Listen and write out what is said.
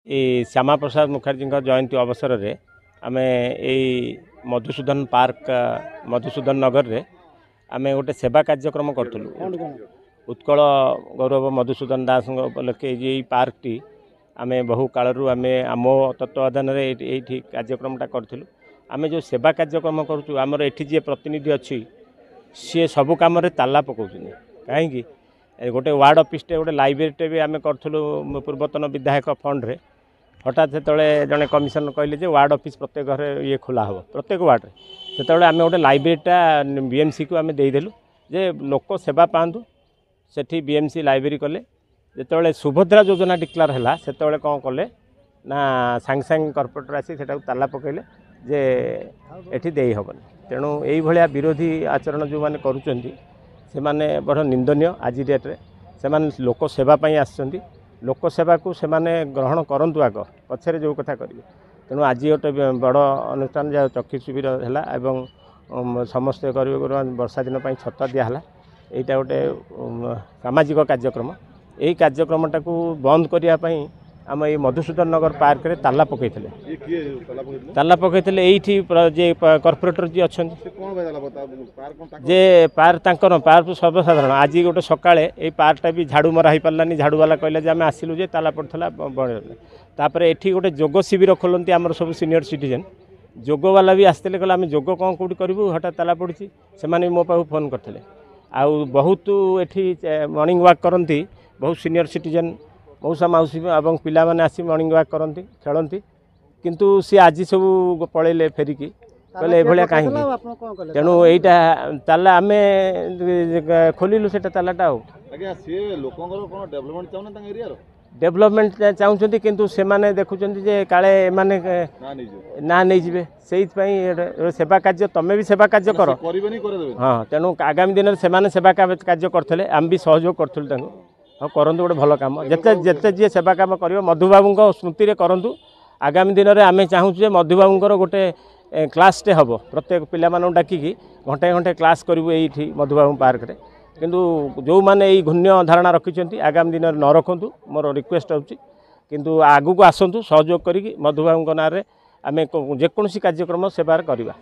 श्यामा प्रसाद मुखर्जी जयंती अवसर में आम मधुसूदन पार्क मधुसूदन नगर रे आम गोटे सेवा कार्यक्रम करूँ। उत्कल गौरव मधुसूदन दास उपलक्षे ये पार्क टी आम बहु कालू आम आम तत्वाधान ये कार्यक्रमटा करूँ। आम जो सेवा कार्यक्रम करूँ आमर एठी जी प्रतिनिधि अच्छी सी सबु कम ताला पकाउछन कहीं गोटे वार्ड ऑफिस गोटे लाइब्रेरी भी आम करूँ पूर्वतन विधायक फंड रे हठात से जड़े कमिशनर कहले वार्ड ऑफिस प्रत्येक घर ये खोला हो प्रत्येक वार्ड में से आम गोटे लाइब्रेरीटा बीएमसी को आम देदेलु जे लोक सेवा पातु से बीएमसी लाइब्रेरी कले जो सुभद्रा योजना डिक्लेयर है से कौन कले ना सांग सांग कॉर्पोरेटर आसी ताला पकड़े जे एठी दे हेनी तेणु ये विरोधी आचरण जो मैंने करुँच से माने बड़ निंदनीय आज डेट्रे से लोक सेवाई आसछंती लोक सेवा को से ग्रहण करूँ आग पछरे जो कथा करेंगे। तेणु आज गोटे बड़ अनुष्ठान जहाँ चक्षु शिविर है समस्त गरीब वर्षा दिन छता दिहला यहाँ गोटे सामाजिक कार्यक्रम यही कार्यक्रमटा को बंद करने आम ये मधुसूदन नगर पार्क रे ताला पकई ताला पकई ये कॉर्पोरेटर जी अच्छा जे पार्क पार्क सर्वसाधारण आज गोटे सकाळे ये पार्कटा भी झाड़ू मरा हो पारानी झाड़ू वाला कहला जे आम आसिलु जे ताला पड़ता तापर एठी गोटे जोग शिविर खोलती आमर सब सीनियर सिटीजन जोग वाला भी आसते कहला आम जोग कौन कौटी करूँ हठात ताला पड़ी से मो पाखु फोन करते आउ बहुत एठी मॉर्निंग वॉक करती बहुत सीनियर सिटीजन मौसा मौसी और पिला माने आसी मॉर्निंग वॉक करती खेलती किंतु सी आज सब पलैले फेरिकी कहले ये कहीं तेणु यहीटा ताला आम खोलु से तालाटा डेभलपमेंट चाहते किंतु से माने देखुं जे काले माने ना नहीं जी से सेवा कार्य तमें भी सेवा कार्य कर हाँ तेणु आगामी दिन में सेवा कार्य करते आम भी सहयोग करूँ हाँ करूँ गोटे भल कम जिते जिते जी सेवा कम कर मधुबाबू स्मृति करूँ आगामी दिन में आम चाहूँ मधुबाबूर गोटे क्लासटे हम प्रत्येक पिला डाकिकी घंटे घंटे क्लास करूँ ये मधुबाबू पार्क रे किंतु जो मैंने ये घून्य धारणा रखिंट आगामी दिन न रखु मोर रिक्वेस्ट होची किंतु आगू को आसतु सहयोग करी मधुबाबू ना आम जेकोसी कार्यक्रम सेवार करवा।